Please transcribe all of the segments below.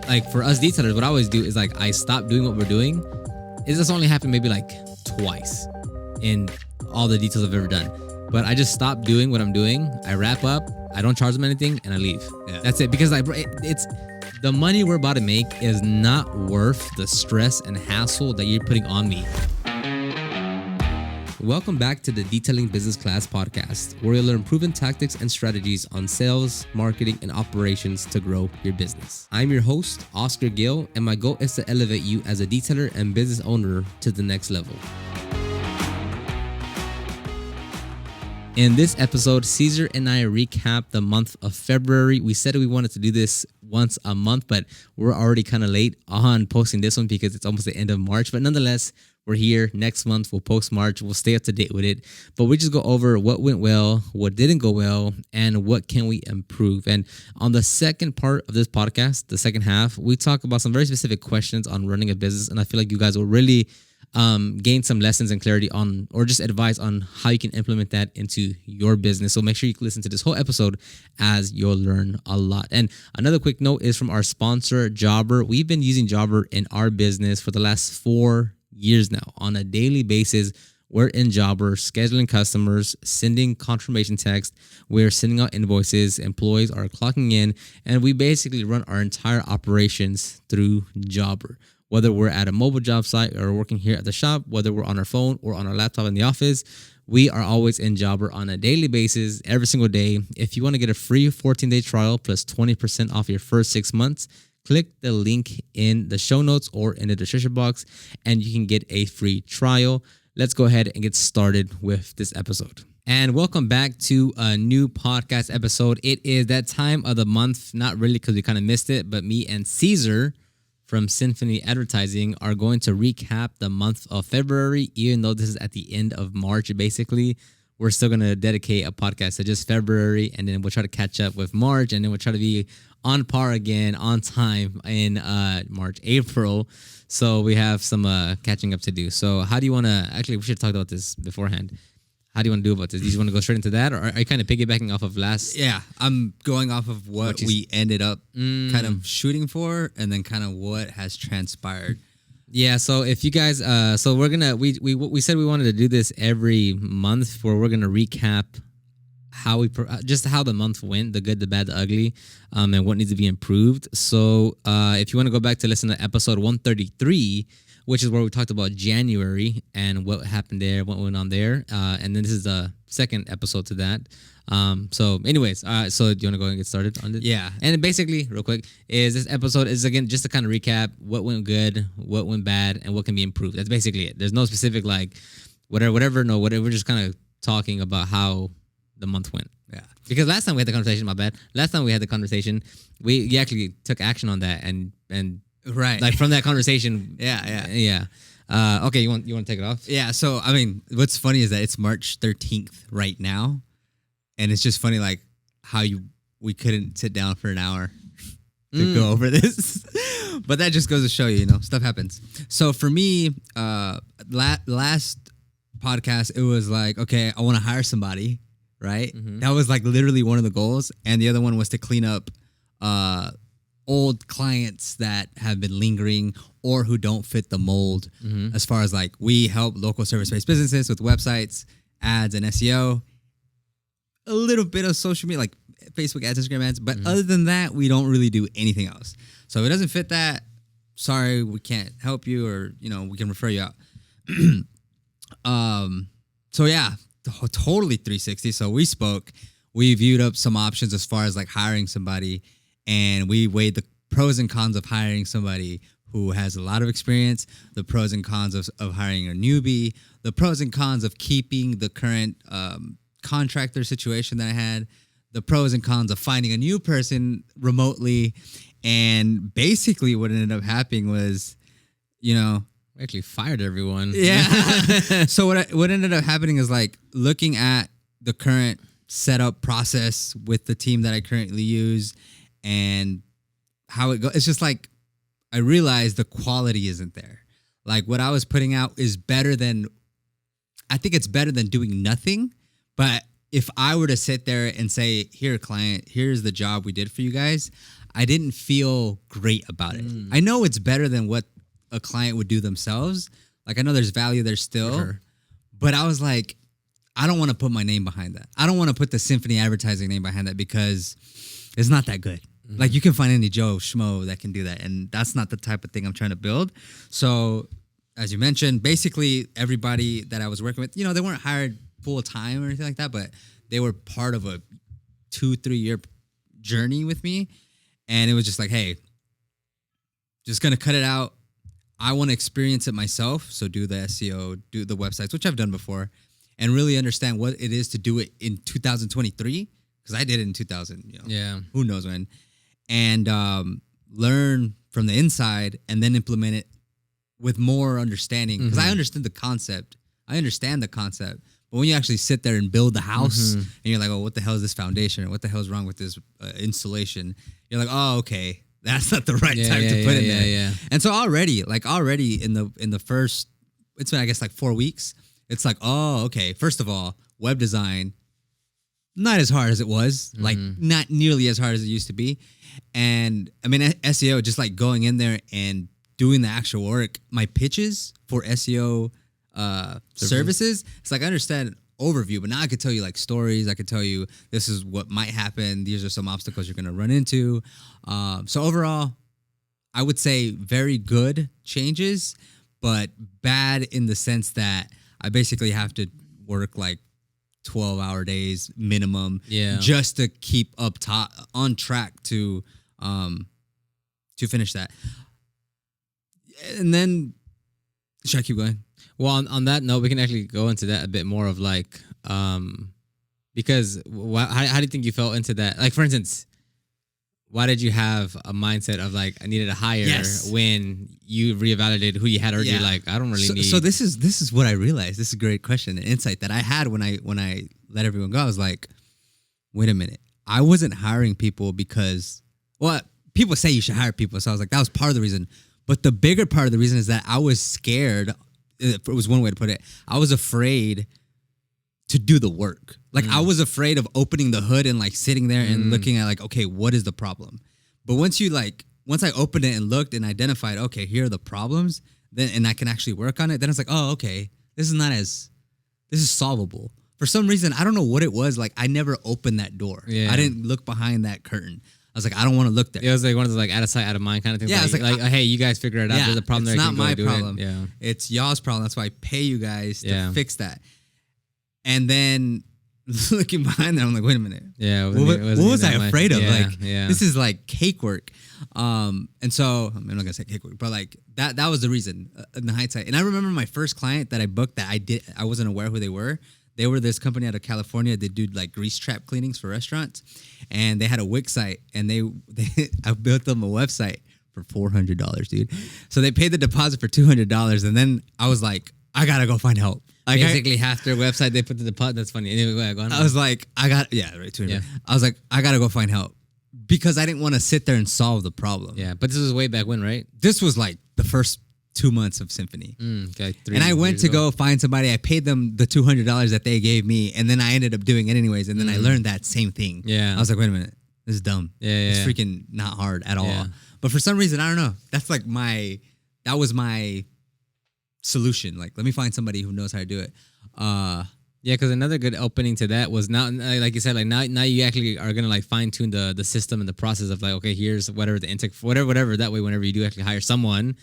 like for us detailers, what I always do is like I stop doing what we're doing. It just only happened maybe like twice in all the details I've ever done. But I just stop doing what I'm doing. I wrap up. I don't charge them anything, and I leave. Yeah. That's it. Because like it's the money we're about to make is not worth the stress and hassle that you're putting on me. Welcome back to the Detailing Business Class podcast, where you'll learn proven tactics and strategies on sales, marketing, and operations to grow your business. I'm your host, Oscar Gill, and my goal is to elevate you as a detailer and business owner to the next level. In this episode, Cesar and I recap the month of February. We said we wanted to do this once a month, but we're already kind of late on posting this one because it's almost the end of March. But nonetheless, we're here. Next month, we'll post March. We'll stay up to date with it. But we just go over what went well, what didn't go well, and what can we improve. And on the second part of this podcast, the second half, we talk about some very specific questions on running a business. And I feel like you guys will really gain some lessons and clarity on, or just advice on how you can implement that into your business. So make sure you listen to this whole episode as you'll learn a lot. And another quick note is from our sponsor, Jobber. We've been using Jobber in our business for the last 4 years now. On a daily basis, we're in Jobber, scheduling customers, sending confirmation text. We're sending out invoices. Employees are clocking in, and we basically run our entire operations through Jobber. Whether we're at a mobile job site or working here at the shop, whether we're on our phone or on our laptop in the office, we are always in Jobber on a daily basis, every single day. If you want to get a free 14-day trial plus 20% off your first 6 months, click the link in the show notes or in the description box, and you can get a free trial. Let's go ahead and get started with this episode. And welcome back to a new podcast episode. It is that time of the month, not really because we kind of missed it, but me and Cesar from Symphony Advertising are going to recap the month of February. Even though this is at the end of March, basically, we're still going to dedicate a podcast to just February, and then we'll try to catch up with March, and then we'll try to be on par again, on time in March, April. So we have some catching up to do. So how do you want to, actually, we should talk about this beforehand. How do you want to do about this? Do you just want to go straight into that, or are you kind of piggybacking off of last? Yeah, I'm going off of what we ended up kind of shooting for, and then kind of what has transpired. Yeah, so if you guys, so we're gonna we said we wanted to do this every month, where we're gonna recap how just how the month went, the good, the bad, the ugly, and what needs to be improved. So if you want to go back to listen to episode 133. Which is where we talked about January and what happened there, what went on there. And then this is the second episode to that. So anyways, so do you want to go and get started on this? Yeah. And basically, real quick, is this episode is, again, just to kind of recap what went good, what went bad, and what can be improved. That's basically it. There's no specific, like, whatever. We're just kind of talking about how the month went. Yeah. Because last time we had the conversation, my bad. Last time we had the conversation, we actually took action on that and right, like from that conversation. Yeah. Okay, you want to take it off? Yeah. So I mean, what's funny is that it's March 13th right now, and it's just funny like how we couldn't sit down for an hour to go over this, but that just goes to show you, stuff happens. So for me, last podcast it was like, okay, I want to hire somebody, right? Mm-hmm. That was like literally one of the goals, and the other one was to clean up old clients that have been lingering or who don't fit the mold. Mm-hmm. As far as like, we help local service-based businesses with websites, ads, and SEO, a little bit of social media like Facebook ads, Instagram ads, but other than that, we don't really do anything else. So if it doesn't fit that, sorry, we can't help you, or we can refer you out. So yeah, totally 360. So we spoke, we viewed up some options as far as like hiring somebody, and we weighed the pros and cons of hiring somebody who has a lot of experience, the pros and cons of hiring a newbie, the pros and cons of keeping the current contractor situation that I had, the pros and cons of finding a new person remotely. And basically what ended up happening was, we actually fired everyone. Yeah. So what ended up happening is like looking at the current setup process with the team that I currently use, and how it goes. It's just like, I realized the quality isn't there. Like what I was putting out is I think it's better than doing nothing. But if I were to sit there and say, here, client, here's the job we did for you guys, I didn't feel great about it. I know it's better than what a client would do themselves. Like I know there's value there still, Sure. but I was like, I don't want to put my name behind that. I don't want to put the Symphony advertising name behind that because it's not that good. Like you can find any Joe Schmo that can do that, and that's not the type of thing I'm trying to build. So, as you mentioned, basically everybody that I was working with, they weren't hired full time or anything like that, but they were part of a 2-3 year journey with me, and it was just like, hey, just gonna cut it out. I want to experience it myself, so do the SEO, do the websites, which I've done before, and really understand what it is to do it in 2023, because I did it in 2000. Yeah. Who knows when. And learn from the inside and then implement it with more understanding. Because I understand the concept. But when you actually sit there and build the house and you're like, oh, what the hell is this foundation? Or what the hell is wrong with this installation? You're like, oh, okay. That's not the right time to put it there. Yeah. And so already in the first, it's been, I guess, like 4 weeks. It's like, oh, okay. First of all, web design, not as hard as it was. Like not nearly as hard as it used to be. And I mean, SEO, just like going in there and doing the actual work, my pitches for SEO services, it's like I understand overview, but now I could tell you like stories. I could tell you this is what might happen. These are some obstacles you're going to run into. So overall, I would say very good changes, but bad in the sense that I basically have to work like 12-hour days minimum, just to keep on track to finish that. And then, should I keep going? Well, on that note, we can actually go into that a bit more of like, because how do you think you fell into that? Like, for instance, why did you have a mindset of like I needed a hire when you reevaluated who you had already? Yeah. Like I don't really need. So this is what I realized. This is a great question, an insight that I had when I let everyone go. I was like, wait a minute, I wasn't hiring people because people say you should hire people. So I was like, that was part of the reason. But the bigger part of the reason is that I was scared. It was one way to put it. I was afraid to do the work. Like I was afraid of opening the hood and like sitting there and looking at like, okay, what is the problem? But once I opened it and looked and identified, okay, here are the problems, then and I can actually work on it, then it's like, oh, okay, this is solvable. For some reason, I don't know what it was. Like I never opened that door. Yeah. I didn't look behind that curtain. I was like, I don't want to look there. It was like one of those like out of sight, out of mind kind of things. Yeah, like hey, you guys figure it out. There's a problem there. It's not my problem. Yeah. It's y'all's problem. That's why I pay you guys to fix that. And then looking behind that, I'm like, wait a minute. Yeah. What was I afraid of? Yeah, this is like cake work. And so I'm not gonna say cake work, but like that was the reason in the hindsight. And I remember my first client that I booked that I wasn't aware who they were. They were this company out of California. They do like grease trap cleanings for restaurants, and they had a Wix site, and I built them a website for $400, dude. So they paid the deposit for $200, and then I was like, I gotta go find help. Like basically half their website they put the deposit. That's funny. Anyway, go on. I was like, right, 200. Yeah. I was like, I gotta go find help because I didn't want to sit there and solve the problem. Yeah, but this was way back when, right? This was like the first 2 months of Symphony. Okay, and I went to go find somebody. I paid them the $200 that they gave me, and then I ended up doing it anyways. And then I learned that same thing. Yeah, I was like, wait a minute, this is dumb. It's freaking not hard at all. But for some reason, I don't know. That's like that was my solution. Like, let me find somebody who knows how to do it. Yeah, because another good opening to that was now, like you said, like now you actually are gonna like fine tune the system and the process of like, okay, here's whatever the intake, whatever. That way, whenever you do actually hire someone,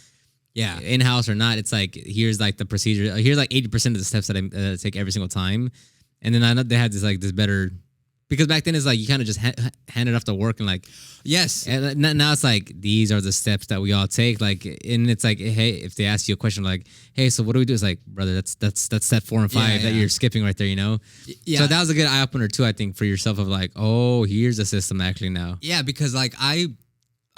in house or not, it's like here's like the procedure. Here's like 80% of the steps that I take every single time, and then I know they had this better. Because back then it's like you kind of just handed off the work and like, yes. And now it's like these are the steps that we all take. Like, and it's like, hey, if they ask you a question like, hey, so what do we do? It's like, brother, that's step 4 and 5 that you're skipping right there, you know? Yeah. So that was a good eye opener too, I think, for yourself of like, oh, here's the system actually now. Yeah, because like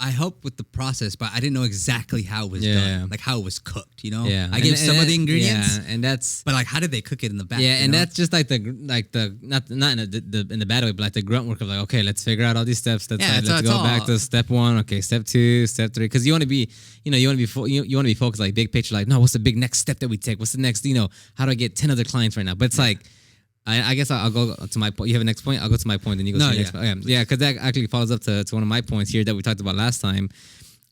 I helped with the process, but I didn't know exactly how it was done, like how it was cooked. You know, I gave some of the ingredients, and that's. But like, how did they cook it in the back? Yeah, and that's just like the not in the bad way, but like the grunt work of like, okay, let's figure out all these steps. Let's go back to step 1. Okay, step 2, step 3, because you want to be, you want to be focused like big picture. Like, no, what's the big next step that we take? What's the next? How do I get 10 other clients right now? But it's like. I guess I'll go to my point. You have a next point? I'll go to my point, then you go to your next point. Yeah, because that actually follows up to one of my points here that we talked about last time.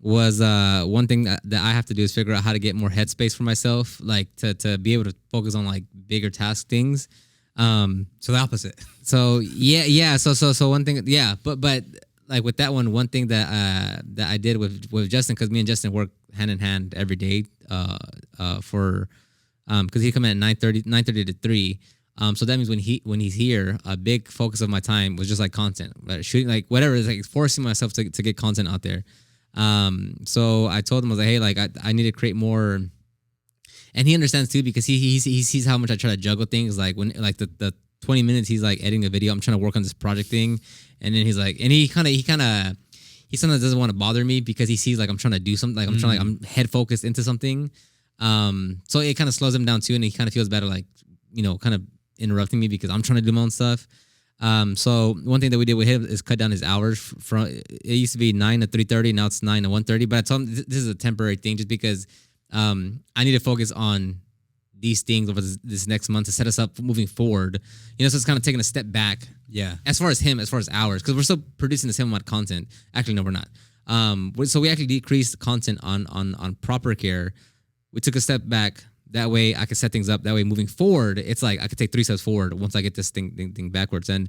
Was one thing that I have to do is figure out how to get more headspace for myself, like to be able to focus on like bigger task things. So the opposite. So yeah. So one thing, yeah, but like with that one thing that I did with Justin, because me and Justin work hand in hand every day, for because he come in at 9:30 to 3. So that means when he's here, a big focus of my time was just like content, like shooting, like whatever, is like forcing myself to get content out there. So I told him, I was like, hey, like I need to create more, and he understands too, because he sees how much I try to juggle things. Like when like the 20 minutes he's like editing a video, I'm trying to work on this project thing, and then he's like, and he sometimes doesn't want to bother me because he sees like I'm trying to do something, like I'm trying, like I'm head focused into something. So it kind of slows him down too, and he kind of feels better, like, you know, kind of interrupting me because I'm trying to do my own stuff. So one thing that we did with him is cut down his hours from, it used to be 9 to 3:30, now it's 9 to 1:30. But I told him this is a temporary thing, just because I need to focus on these things over this next month to set us up moving forward. You know, so it's kind of taking a step back. Yeah. As far as hours, because we're still producing the same amount of content. Actually, no, we're not. So we actually decreased content on proper care. We took a step back. That way I could set things up. That way moving forward, it's like I could take 3 steps forward once I get this thing backwards. And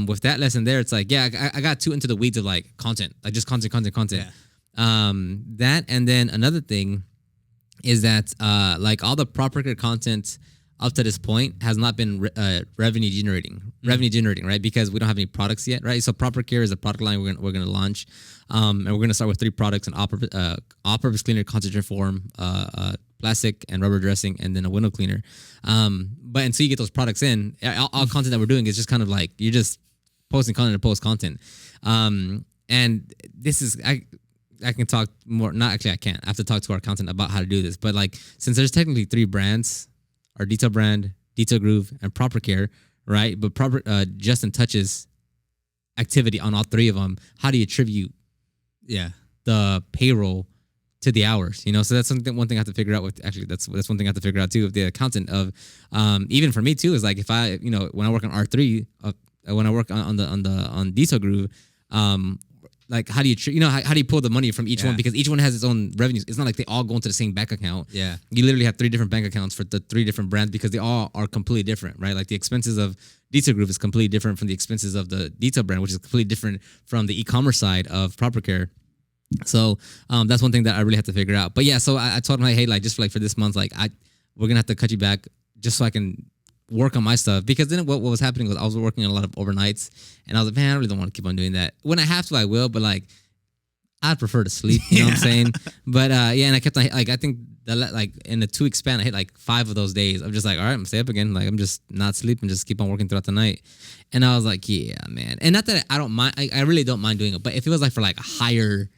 with that lesson there, it's like, yeah, I got too into the weeds of like content, like just content. Yeah. That, and then another thing is that like all the proper content up to this point has not been revenue generating, right? Because we don't have any products yet, right? So Proper Care is a product line we're gonna launch, and we're gonna start with 3 products: an all-purpose cleaner, concentrate form, plastic and rubber dressing, and then a window cleaner. But until you get those products in, all content that we're doing is just kind of like you're just posting content to post content. And this is I can talk more. Not actually, I can't. I have to talk to our accountant about how to do this. But like, since there's technically 3 brands, our Detail brand, Detail Groove, and Proper Care, right? But Justin touches activity on all 3 of them. How do you attribute the payroll to the hours? You know, so that's one thing I have to figure out with, actually that's one thing I have to figure out too with the accountant of, even for me too, is like if I, you know, when I work on R3, when I work on Detail Groove, like how do you how do you pull the money from each one, because each one has its own revenues. It's not like they all go into the same bank account. Yeah, you literally have 3 different bank accounts for the 3 different brands, because they all are completely different, right? Like the expenses of Detail Groove is completely different from the expenses of the Detail brand, which is completely different from the e-commerce side of Proper Care. So that's one thing that I really have to figure out. But yeah, so I told him, like, hey, like just like for this month, like we're gonna have to cut you back just so I can work on my stuff, because then what was happening was I was working a lot of overnights, and I was like, man, I really don't want to keep on doing that. When I have to, I will, but like I'd prefer to sleep. You know what I'm saying? But yeah, and I kept on, like, I think like in the 2-week span, I hit like 5 of those days. I'm just like, all right, I'm gonna stay up again. Like I'm just not sleeping, just keep on working throughout the night. And I was like, yeah, man. And not that I don't mind, I really don't mind doing it, but if it was like for like a higher,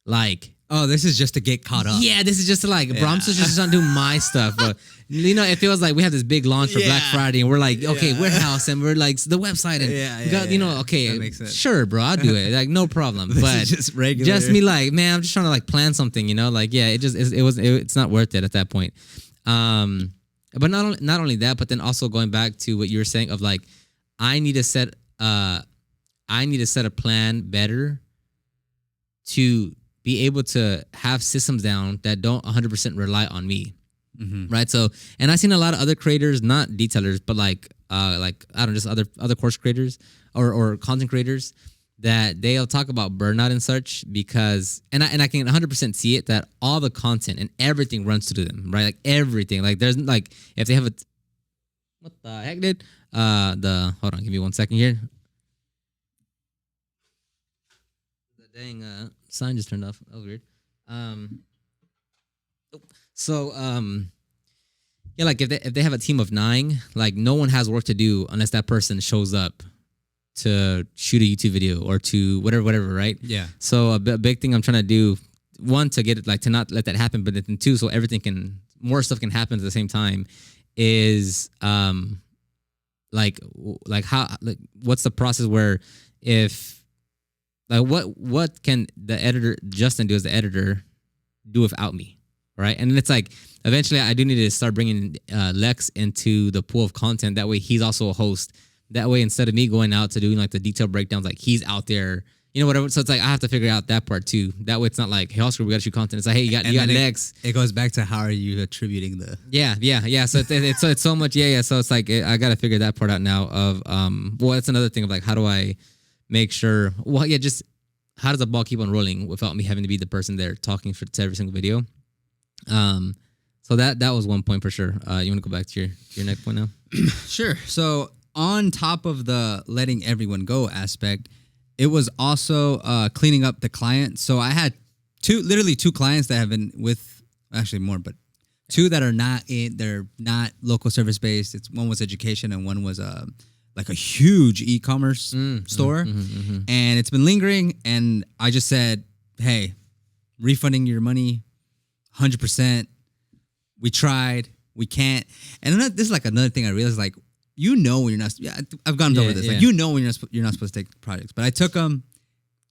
like, oh, this is just to get caught up. Yeah, this is just to like, bro, I'm just trying to do my stuff. But you know, if it was like we have this big launch for Black Friday, and we're like, okay, warehouse, and we're like the website, and we got, you know, okay, sure, bro, I'll do it, like no problem. But just regular, just me, like, man, I'm just trying to like plan something, you know, like, yeah, it's not worth it at that point. But not only that, but then also going back to what you were saying of like, I need to set a plan better to be able to have systems down that don't 100% rely on me. Right. So, and I've seen a lot of other creators, not detailers, but like I don't know, just other course creators or content creators, that they'll talk about burnout and such, because, and I can 100% see it, that all the content and everything runs through them, right? Like everything, like there's like, if they have what the heck, dude? Hold on, give me 1 second here. The dang sign just turned off. That was weird. So yeah, like if they have a team of 9, like no one has work to do unless that person shows up to shoot a YouTube video or to whatever, right? Yeah. So a big thing I'm trying to do, one, to get it, like, to not let that happen, but then 2, so more stuff can happen at the same time, is like how, like, what's the process where, if, like, what can the editor Justin do as the editor do without me? right? And it's like eventually I do need to start bringing Lex into the pool of content. That way he's also a host. That way instead of me going out to doing like the detailed breakdowns, like he's out there, you know, whatever. So it's like I have to figure out that part too. That way it's not like, hey, Oscar, we got to shoot content. It's like, hey, you got Lex. It goes back to how are you attributing the? Yeah. So it's so much. Yeah. So it's like I got to figure that part out now. Of well, that's another thing of like, how do I make sure? Well, yeah, just how does the ball keep on rolling without me having to be the person there talking to every single video? So that was one point for sure. You want to go back to your next point now? Sure. So on top of the letting everyone go aspect, it was also cleaning up the client. So I had literally two clients that have been with, actually more, but two that are they're not local service based. One was education and one was like a huge e-commerce store. And it's been lingering. And I just said, hey, refunding your money 100%. We tried, we can't. And this is like another thing I realized, like, you know when you're not. Yeah, I've gone over this. Like, you know when you're not supposed to take projects. But I took them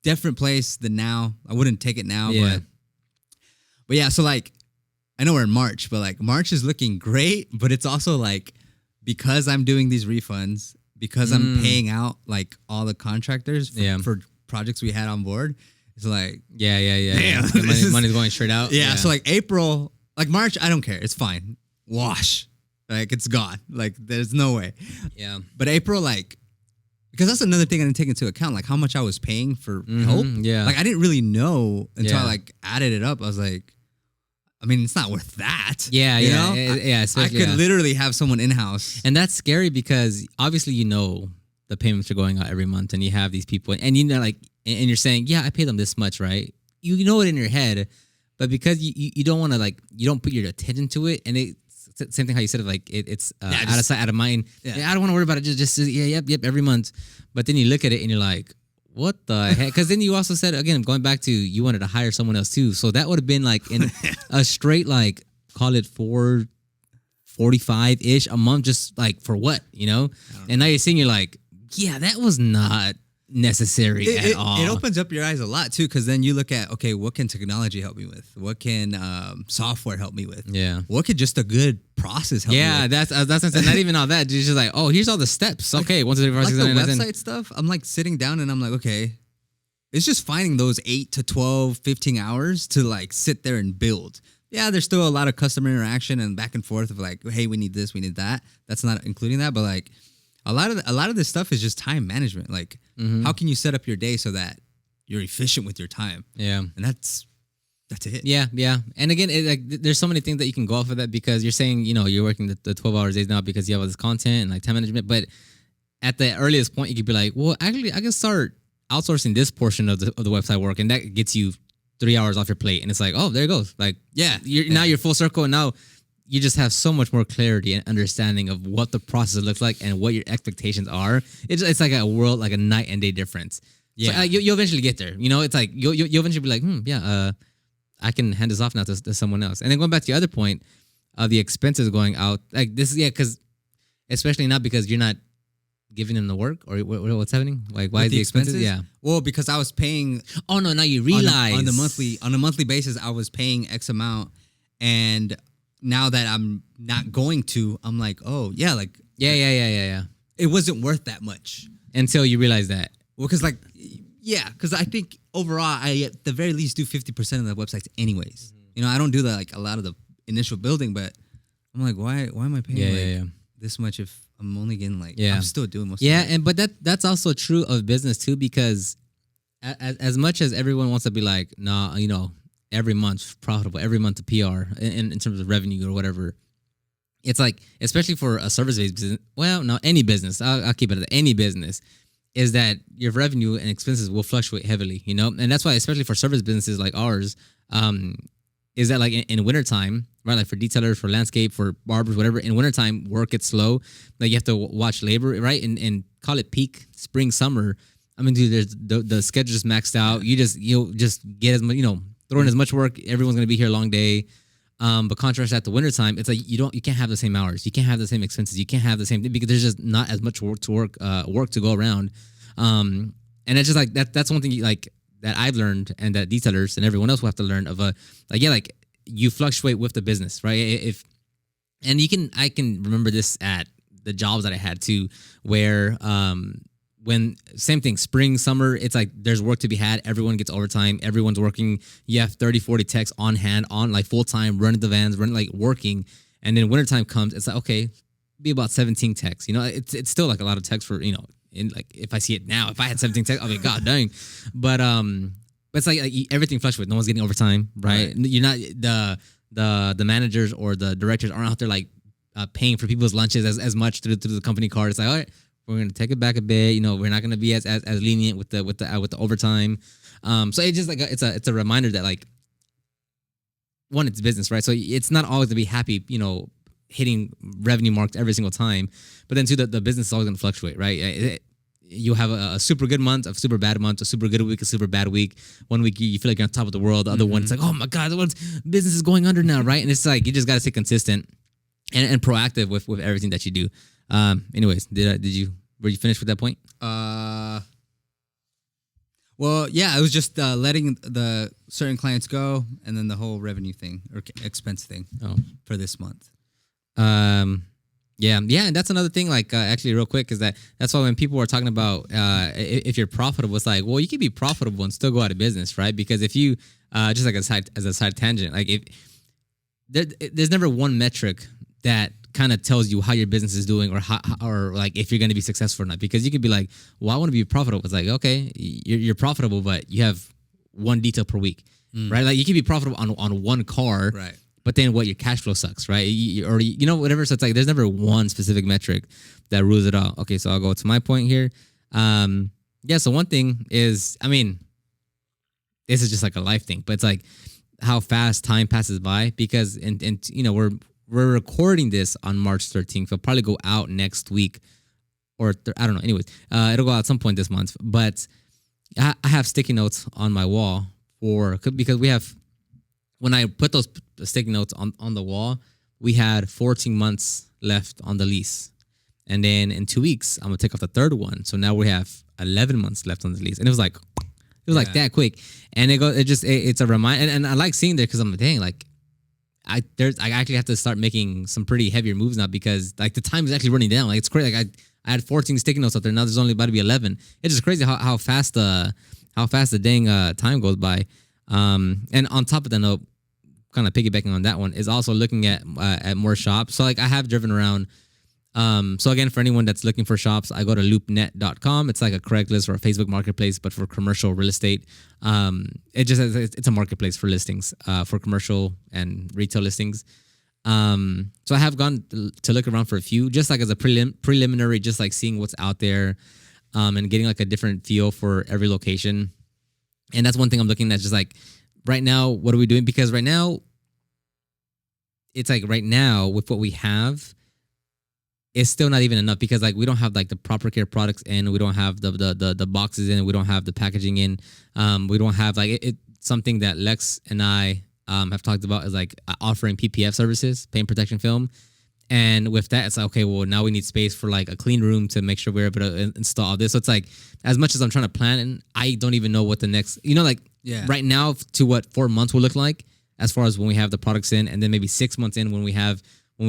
different place than now. I wouldn't take it now, but yeah. So like, I know we're in March, but like March is looking great. But it's also like because I'm doing these refunds, because I'm paying out like all the contractors for projects we had on board. It's like Damn, the money's going straight out. Yeah. So like April, like March, I don't care. It's fine. Wash. Like, it's gone. Like, there's no way. Yeah. But April, like, because that's another thing I didn't take into account, like how much I was paying for help. Yeah. Like, I didn't really know until I, like, added it up. I was like, I mean, it's not worth that. Yeah, you yeah. know? I could literally have someone in-house. And that's scary because obviously you know the payments are going out every month and you have these people and you know, like, and you're saying, yeah, I pay them this much, right? You know it in your head, but because you don't want to, like, you don't put your attention to it, and same thing how you said it, like it's out of sight, out of mind. Yeah, I don't want to worry about it. Just yep, every month. But then you look at it and you're like, what the heck? Because then you also said, again, going back to you wanted to hire someone else too. So that would have been like in a straight, like, call it 445-ish a month, just like for what, you know? And now you're seeing, you're like, yeah, that was not necessary at all. It opens up your eyes a lot too, because then you look at, okay, what can technology help me with? What can software help me with? Yeah. What could just a good process help me with? That's not even all that. It's just like, oh, here's all the steps. Okay, 1, 2, 3, 4, 5, 6, 7, 8, 9, 10. The website stuff, I'm like sitting down and I'm like, okay, it's just finding those 8 to 12, 15 hours to like sit there and build. Yeah, there's still a lot of customer interaction and back and forth of like, hey, we need this, we need that. That's not including that, but like a lot of this stuff is just time management. Like, how can you set up your day so that you're efficient with your time? Yeah, and that's it. Yeah. And again, there's so many things that you can go off of that, because you're saying, you know, you're working the 12 hours days now because you have all this content and like time management. But at the earliest point, you could be like, well, actually, I can start outsourcing this portion of the website work, and that gets you 3 hours off your plate. And it's like, oh, there it goes. Like, now you're full circle, and now you just have so much more clarity and understanding of what the process looks like and what your expectations are. It's like a world, like a night and day difference. Yeah, so, you'll eventually get there. You know, it's like you'll eventually be like, I can hand this off now to someone else. And then going back to the other point of the expenses going out, like this, because especially not because you're not giving them the work, or what's happening? Like, why is the expenses? Yeah. Well, because I was paying. Oh no! Now you realize on a monthly basis, I was paying X amount, and now that I'm not going to, I'm like, oh yeah, like yeah. It wasn't worth that much until you realize that. Well, because because I think overall, I at the very least do 50% of the websites anyways. You know, I don't do a lot of the initial building, but I'm like, why am I paying this much if I'm only getting I'm still doing most of it. Yeah, but that's also true of business too, because as much as everyone wants to be like, nah, you know, every month profitable, every month a PR in terms of revenue or whatever, it's like, especially for a service-based business, well, no, any business, I'll keep it at any business, is that your revenue and expenses will fluctuate heavily, you know? And that's why, especially for service businesses like ours, is that like in wintertime, right? Like for detailers, for landscape, for barbers, whatever, in wintertime, work gets slow. Like you have to watch labor, right? And call it peak spring, summer. I mean, dude, there's the schedule's maxed out. You'll just get as much, you know, throw in as much work. Everyone's going to be here a long day. But contrast at the wintertime, it's like you can't have the same hours. You can't have the same expenses. You can't have the same thing because there's just not as much work to go around. And it's just like that's one thing like that I've learned, and that detailers and everyone else will have to learn of you fluctuate with the business, right? If and I can remember this at the jobs that I had too, where when same thing, spring, summer, it's like there's work to be had. Everyone gets overtime. Everyone's working. You have 30, 40 techs on hand, on like full time, running the vans, running like working. And then wintertime comes, it's like, okay, be about 17 techs. You know, it's still like a lot of techs for, you know, in like if I see it now, if I had 17 techs, I'll be god dang. But it's like everything fluctuates. No one's getting overtime, right? You're not the managers or the directors aren't out there like paying for people's lunches as much through the company card. It's like, all right, we're gonna take it back a bit. You know, we're not gonna be as lenient with the overtime. So it's just like it's a reminder that like one, it's business, right? So it's not always to be happy, you know, hitting revenue marks every single time. But then too, the business is always gonna fluctuate, right? You have a super good month, a super bad month, a super good week, a super bad week. One week you feel like you're on top of the world. The other one, it's like, oh my god, business is going under now, right? And it's like you just gotta stay consistent and proactive with everything that you do. Anyways, were you finished with that point? Well, yeah, it was just letting the certain clients go, and then the whole revenue thing or expense thing for this month. Yeah, and that's another thing. Like, actually, real quick, is that's why when people are talking about if you're profitable, it's like, well, you can be profitable and still go out of business, right? Because if you just like as a side tangent, like if there's never one metric that kind of tells you how your business is doing or like if you're going to be successful or not, because you could be like, well, I want to be profitable. It's like, okay, you're profitable, but you have one detail per week, right? Like you can be profitable on one car, right? But then what, your cash flow sucks, right? Or you know, whatever. So it's like there's never one specific metric that rules it out. Okay, so I'll go to my point here. Yeah, so one thing is, I mean, this is just like a life thing, but it's like how fast time passes by, because and you know, we're recording this on March 13th. It'll probably go out next week, or I don't know. Anyways, it'll go out at some point this month. But I have sticky notes on my wall because we have, when I put those sticky notes on the wall, we had 14 months left on the lease. And then in 2 weeks, I'm going to take off the third one. So now we have 11 months left on the lease. And it was like that quick. And it's a reminder. And I like seeing there because I'm like, dang, like, I actually have to start making some pretty heavier moves now, because like the time is actually running down. Like it's crazy. Like I had 14 sticky notes out there. Now there's only about to be 11. It's just crazy how fast the dang time goes by. And on top of that note, kind of piggybacking on that one, is also looking at more shops. So like I have driven around. So again, for anyone that's looking for shops, I go to loopnet.com. It's like a Craigslist or a Facebook marketplace, but for commercial real estate. It's a marketplace for listings, for commercial and retail listings. So I have gone to look around for a few, just like as a preliminary, just like seeing what's out there, and getting like a different feel for every location. And that's one thing I'm looking at, just like right now, what are we doing? Because right now, it's like right now with what we have, it's still not even enough, because like we don't have like the proper care products in, we don't have the boxes in, we don't have the packaging in, we don't have like it something that Lex and I have talked about is like offering PPF services, paint protection film. And with that, it's like, okay, well, now we need space for like a clean room to make sure we're able to install this. So it's like, as much as I'm trying to plan, and I don't even know what the next, right now to what 4 months will look like, as far as when we have the products in, and then maybe 6 months in when we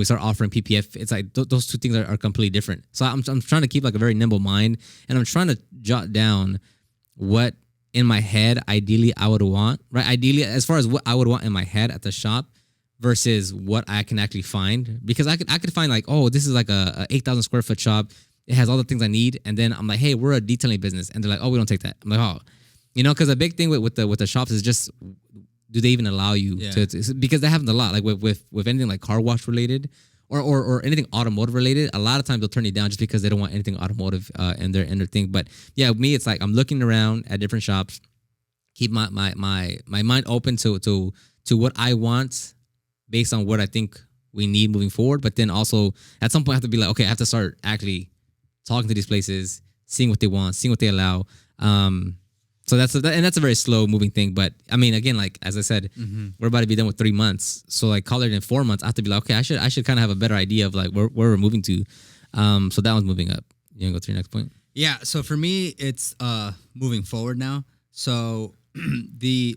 start offering PPF. It's like those two things are completely different. So I'm trying to keep like a very nimble mind, and I'm trying to jot down what in my head ideally I would want, right? Ideally, as far as what I would want in my head at the shop versus what I can actually find, because I could find like, oh, this is like a 8,000 square foot shop. It has all the things I need, and then I'm like, hey, we're a detailing business, and they're like, oh, we don't take that. I'm like, oh, because a big thing with the shops is just, do they even allow you to, because that happens a lot, like with anything like car wash related or anything automotive related. A lot of times they'll turn you down just because they don't want anything automotive in their thing. But yeah, me, it's like I'm looking around at different shops, keep my mind open to what I want based on what I think we need moving forward. But then also at some point I have to be like, okay, I have to start actually talking to these places, seeing what they want, seeing what they allow. So that's a very slow moving thing. But I mean, again, like as I said, we're about to be done with 3 months. So like call it in 4 months, I have to be like, okay, I should kind of have a better idea of like where we're moving to. So that one's moving up. You wanna go to your next point? Yeah. So for me, it's moving forward now. So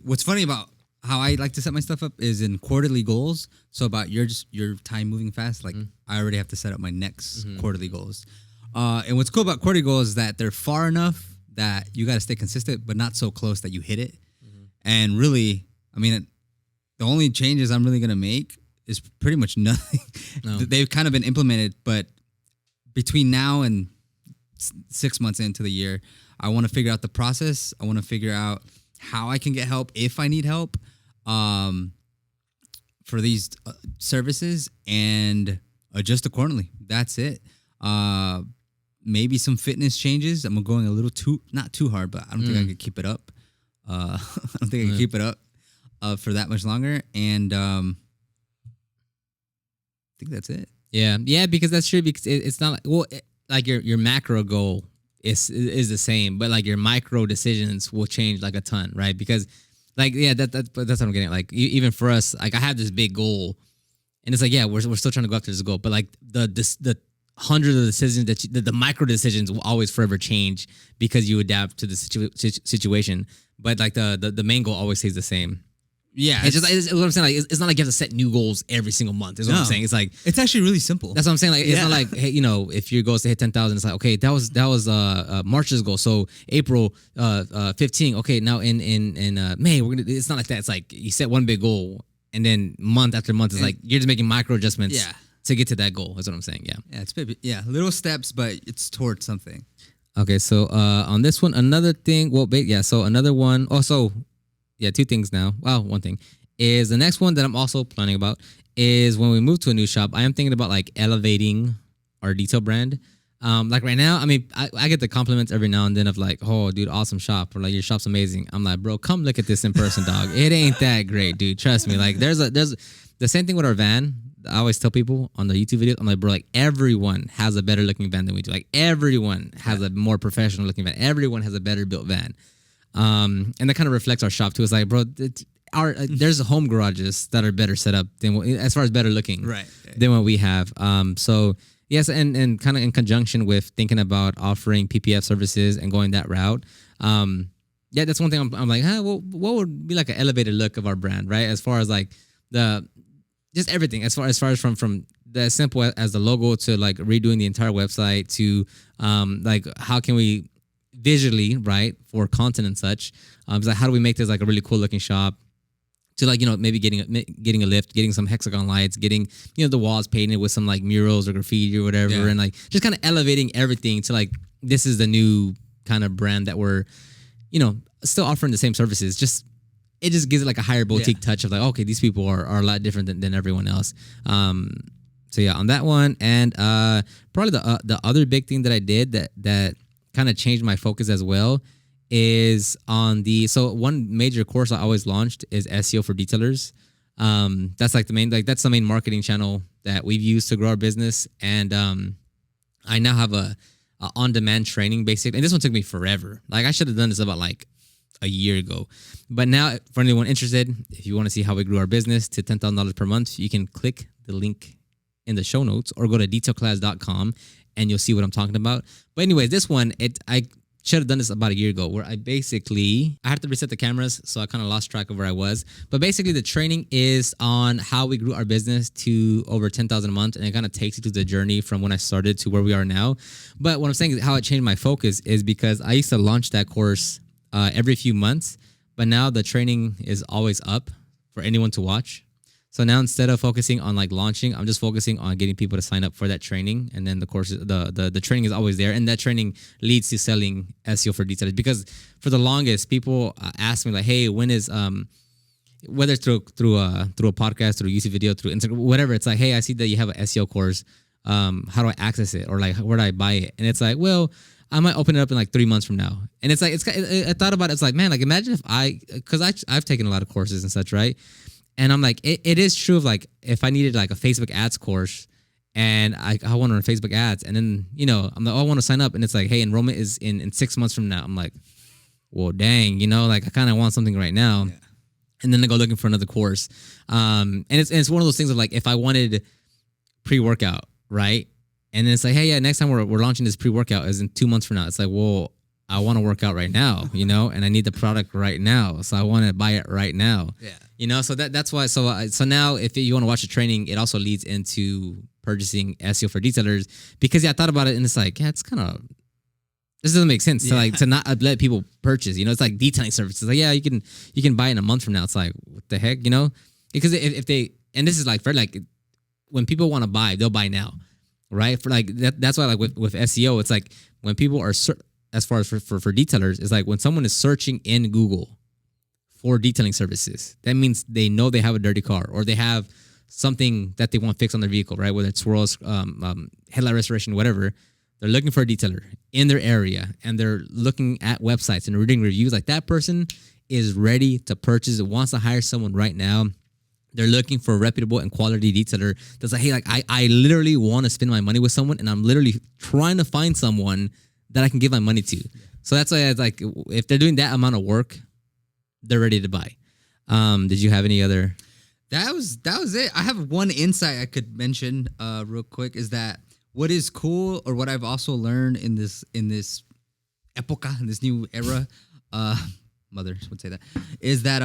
what's funny about how I like to set my stuff up is in quarterly goals. So about your time moving fast, like I already have to set up my next quarterly goals. And what's cool about quarterly goals is that they're far enough that you got to stay consistent, but not so close that you hit it. And really, I mean, the only changes I'm really gonna make is pretty much nothing. No. They've kind of been implemented, but between now and 6 months into the year, I want to figure out the process. I want to figure out how I can get help if I need help for these services and adjust accordingly. That's it. Maybe some fitness changes. I'm going a little not too hard, but I don't think I could keep it up. I don't think I can keep it up for that much longer. And I think that's it. Yeah, because that's true. Because it's not like your macro goal is the same, but like your micro decisions will change like a ton, right? Because like that's what I'm getting at. Like even for us, like I have this big goal, and it's like we're still trying to go after this goal, but like the hundreds of decisions that the micro decisions will always forever change because you adapt to the situation. But like the main goal always stays the same. Yeah, it's what I'm saying. Like, it's not like you have to set new goals every single month. Is what I'm saying. It's like it's actually really simple. That's what I'm saying. Like it's not like, hey, if your goal is to hit 10,000, it's like, okay, that was March's goal. So April 15. Okay, now in May we're gonna. It's not like that. It's like you set one big goal, and then month after month, it's like you're just making micro adjustments. To get to that goal. That's what I'm saying. Yeah, it's baby. Yeah, little steps, but it's towards something. Okay, so on this one, another thing. Well, so another one. Also, two things now. Well, one thing is the next one that I'm also planning about is when we move to a new shop. I am thinking about like elevating our detail brand. Like right now, I mean, I get the compliments every now and then of like, oh, dude, awesome shop, or like your shop's amazing. I'm like, bro, come look at this in person, dog. It ain't that great, dude. Trust me. Like, there's the same thing with our van. I always tell people on the YouTube videos, I'm like, bro, like everyone has a better looking van than we do. Like everyone has a more professional looking van. Everyone has a better built van. And that kind of reflects our shop too. It's like, bro, there's home garages that are better set up than as far as better looking than what we have. So yes, and kind of in conjunction with thinking about offering PPF services and going that route. That's one thing I'm like, well, what would be like an elevated look of our brand, right? As far as like just everything, as far as from the simple as the logo to like redoing the entire website to like how can we visually, right, for content and such. It's like how do we make this like a really cool looking shop? To like maybe getting a lift, getting some hexagon lights, getting the walls painted with some like murals or graffiti or whatever, and like just kind of elevating everything to like this is the new kind of brand that we're still offering the same services. It just gives it like a higher boutique touch of like, okay, these people are a lot different than everyone else. So yeah, on that one, and probably the other big thing that I did that kind of changed my focus as well is on so one major course I always launched is SEO for detailers. That's like that's the main marketing channel that we've used to grow our business, and I now have a on-demand training basically, and this one took me forever. Like I should have done this about like a year ago. But now, for anyone interested, if you want to see how we grew our business to $10,000 per month, you can click the link in the show notes or go to detailclass.com and you'll see what I'm talking about. But anyways, this one, I should have done this about a year ago where I had to reset the cameras, so I kind of lost track of where I was. But basically, the training is on how we grew our business to over 10,000 a month, and it kind of takes you to the journey from when I started to where we are now. But what I'm saying is how it changed my focus is because I used to launch that course every few months, but now the training is always up for anyone to watch. So now instead of focusing on like launching, I'm just focusing on getting people to sign up for that training, and then the course, the training is always there, and that training leads to selling SEO for detailers. Because for the longest, people ask me like, "Hey, when is whether it's through a podcast, through a YouTube video, through Instagram, whatever, it's like, hey, I see that you have an SEO course. How do I access it, or like where do I buy it?" And it's like, well, I might open it up in like 3 months from now. And it's like, I thought about it. It's like, man, like imagine if because I've taken a lot of courses and such, right? And I'm like, it is true of like, if I needed like a Facebook ads course and I want to run Facebook ads, and then, I'm like, oh, I want to sign up. And it's like, hey, enrollment is in 6 months from now. I'm like, well, dang, like I kind of want something right now. Yeah. And then I go looking for another course. And it's one of those things of like, if I wanted pre-workout, right? And then it's like, hey, yeah, next time we're launching this pre-workout is in 2 months from now. It's like, well, I want to work out right now, and I need the product right now, so I want to buy it right now. Yeah. So that's why. So now, if you want to watch the training, it also leads into purchasing SEO for detailers, because I thought about it and it's like, it's kind of, this doesn't make sense to not let people purchase. It's like detailing services. Like, yeah, you can buy it in a month from now. It's like, what the heck, Because if they, and this is like for like when people want to buy, they'll buy now, right? For like that's why like with SEO, it's like when people are as far as for detailers, it's like when someone is searching in Google for detailing services, that means they know they have a dirty car or they have something that they want fixed on their vehicle, right? Whether it's swirls, headlight restoration, whatever. They're looking for a detailer in their area and they're looking at websites and reading reviews. Like, that person is ready to purchase. It wants to hire someone right now. They're looking for a reputable and quality detailer that's like, hey, like I literally want to spend my money with someone, and I'm literally trying to find someone that I can give my money to. So that's why it's like, if they're doing that amount of work, they're ready to buy. Did you have any other? That was it. I have one insight I could mention real quick, is that what is cool, or what I've also learned in this epoca, in this new era, mothers would say that, is that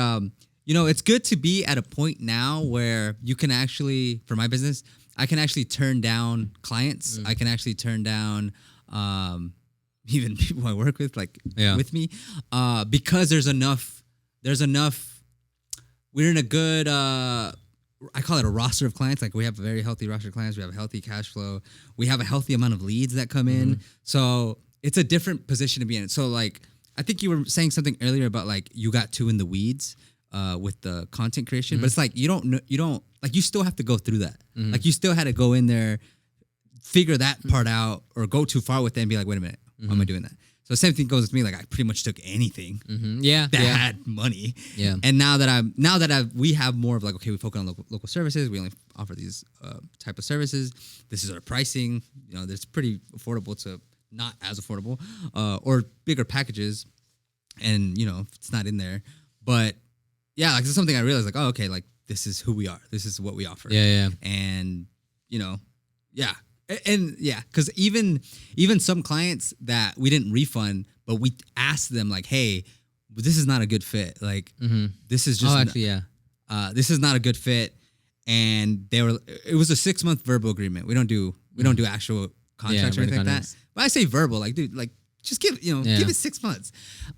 it's good to be at a point now where you can actually, for my business, I can actually turn down clients. I can actually turn down even people I work with, with me, because there's enough. We're in a good, I call it a roster of clients. Like, we have a very healthy roster of clients. We have a healthy cash flow. We have a healthy amount of leads that come in. So it's a different position to be in. So like, I think you were saying something earlier about like, you got too in the weeds with the content creation, but it's like, you still have to go through that. Like, you still had to go in there, figure that part out, or go too far with it and be like, wait a minute, why am I doing that? So the same thing goes with me. Like, I pretty much took anything that had money. Yeah. And now that we have more of like, okay, we focus on local services. We only offer these type of services. This is our pricing. That's pretty affordable to not as affordable, or bigger packages. And it's not in there, but yeah, like, it's something I realized, like, oh, okay, like, this is who we are. This is what we offer. Yeah. And yeah. And yeah, because even some clients that we didn't refund, but we asked them like, hey, this is not a good fit. Like, this is just this is not a good fit. And it was a 6-month verbal agreement. We don't do actual contracts or anything like that. But I say verbal, like, dude, like, just give it 6 months.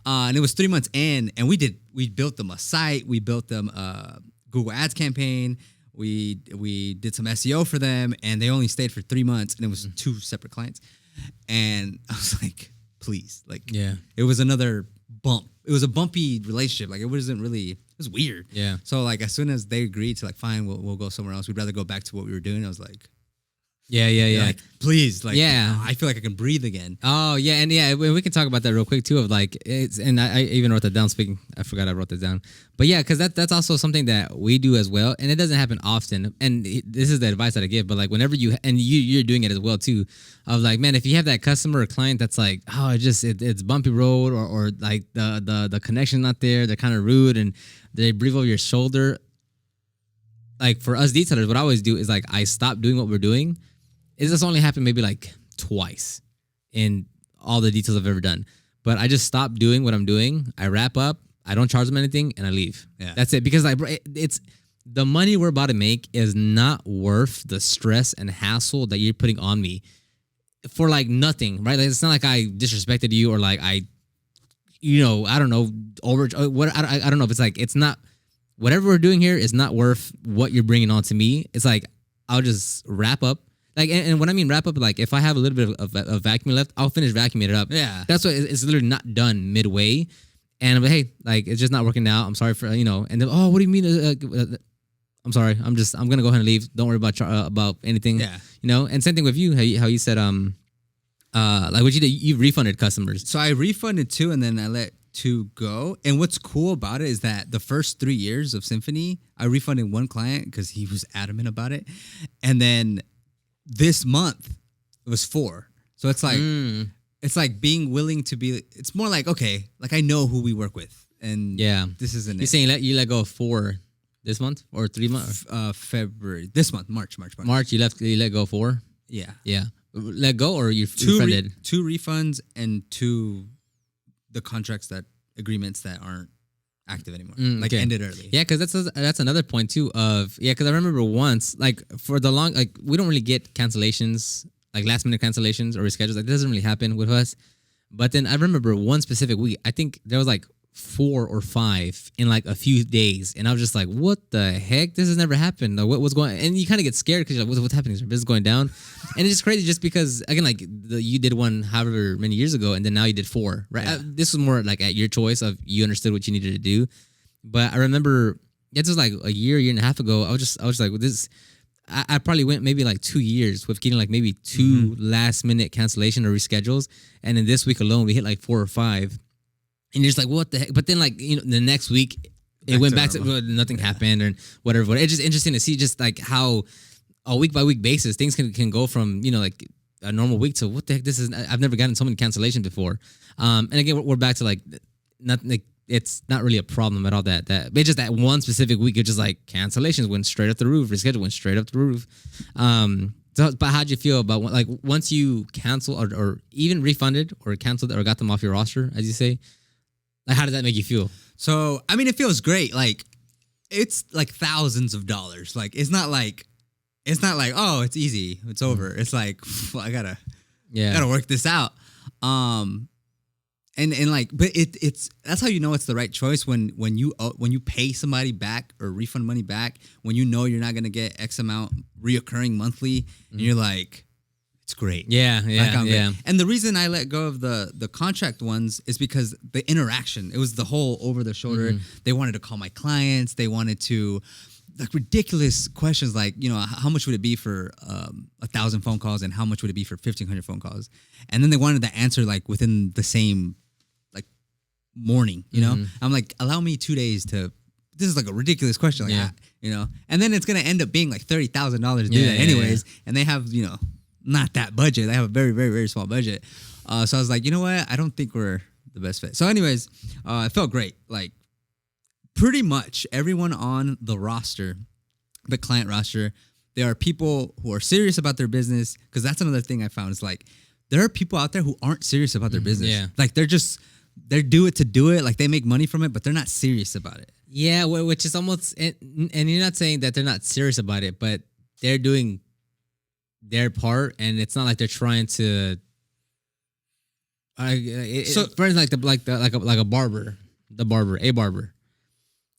And it was 3 months in, and we built them a site, we built them a Google Ads campaign. We did some SEO for them, and they only stayed for 3 months, and it was 2 separate clients. And I was like, please, like, it was another bump. It was a bumpy relationship. Like, it was weird. Yeah. So like, as soon as they agreed to like, fine, we'll go somewhere else. We'd rather go back to what we were doing. I was like, yeah. Like, please, like, I feel like I can breathe again. Oh yeah, and we can talk about that real quick too. Of like, and I even wrote that down. I forgot I wrote that down. But yeah, because that's also something that we do as well, and it doesn't happen often. And this is the advice that I give. But like, whenever you're doing it as well too, of like, man, if you have that customer or client that's like, oh, it's bumpy road, or like the connection's not there, they're kind of rude and they breathe over your shoulder. Like, for us detailers, what I always do is like, I stop doing what we're doing. This only happened maybe like twice in all the details I've ever done. But I just stop doing what I'm doing. I wrap up. I don't charge them anything, and I leave. Yeah. That's it. Because it's the money we're about to make is not worth the stress and hassle that you're putting on me for like nothing, right? Like, it's not like I disrespected you, or like I don't know, I don't know if it's like, it's not, whatever we're doing here is not worth what you're bringing on to me. It's like, I'll just wrap up. Like, and when I mean wrap up, like, if I have a little bit of vacuum left, I'll finish vacuuming it up. Yeah. That's what it's literally not done midway. And I'm like, hey, like, it's just not working out. I'm sorry for, and then, oh, what do you mean? I'm sorry. I'm going to go ahead and leave. Don't worry about anything. Yeah. And same thing with you, how you said, like what you did, you refunded customers. So I refunded 2, and then I let 2 go. And what's cool about it is that the first 3 years of Symphony, I refunded 1 client because he was adamant about it. And then this month it was 4. So it's like, it's like being willing to be, it's more like, okay, like, I know who we work with, and this isn't You're saying you let go of 4 this month, or 3 months? February, this month, March. You let go of 4? Yeah. Let go, or you refunded? 2 refunds and 2 the contracts agreements that aren't active anymore, Okay. ended early. Yeah, because that's another point too. Because I remember once, like for the long, like we don't really get cancellations, like last minute cancellations or reschedules. Like, that doesn't really happen with us. But then I remember one specific week. I think there was like 4 or 5 in like a few days, and I was just like, "What the heck? This has never happened. Like, what was going?" And you kind of get scared because you're like, "What's happening? Is our business going down?" And it's just crazy, just because again, like you did one however many years ago, and then now you did 4. Right? Yeah. This was more like at your choice of you understood what you needed to do. But I remember this was like a year and a half ago. I was just like, this. I probably went maybe like 2 years with getting like maybe 2 last minute cancellation or reschedules, and in this week alone we hit like 4 or 5, and you're just like, what the heck? But then like the next week it went back to nothing happened or whatever. It's just interesting to see just like how a week by week basis things can go from like a normal week to what the heck, this is. I've never gotten so many cancellations before. And again we're back to like not like. It's not really a problem at all. That it's just that one specific week, it's just like cancellations went straight up the roof, reschedule went straight up the roof. So, but how'd you feel about like once you cancel or even refunded or canceled or got them off your roster, as you say? Like, how did that make you feel? So I mean, it feels great. Like, it's like thousands of dollars. Like, it's not like oh, it's easy, it's over. It's like I gotta work this out. And like, but it's that's how you know it's the right choice when you pay somebody back or refund money back when you know you're not gonna get X amount reoccurring monthly, and you're like, it's great. Yeah. Great. And the reason I let go of the contract ones is because the interaction. It was the whole over the shoulder. They wanted to call my clients. They wanted to like ridiculous questions like, how much would it be for 1,000 phone calls and how much would it be for 1,500 phone calls? And then they wanted the answer like within the same like morning, I'm like, allow me 2 days to, this is like a ridiculous question. Like, and then it's going to end up being like $30,000 to do that anyways. And they have, not that budget. They have a very, very, very small budget. So I was like, you know what? I don't think we're the best fit. So anyways, it felt great. Like, pretty much everyone on the roster, the client roster, there are people who are serious about their business. Because that's another thing I found is like, there are people out there who aren't serious about their business. Yeah. Like they do it to do it. Like they make money from it, but they're not serious about it. Yeah, which is almost, and you're not saying that they're not serious about it, but they're doing their part, and it's not like they're trying to. So for instance, like a barber, a barber.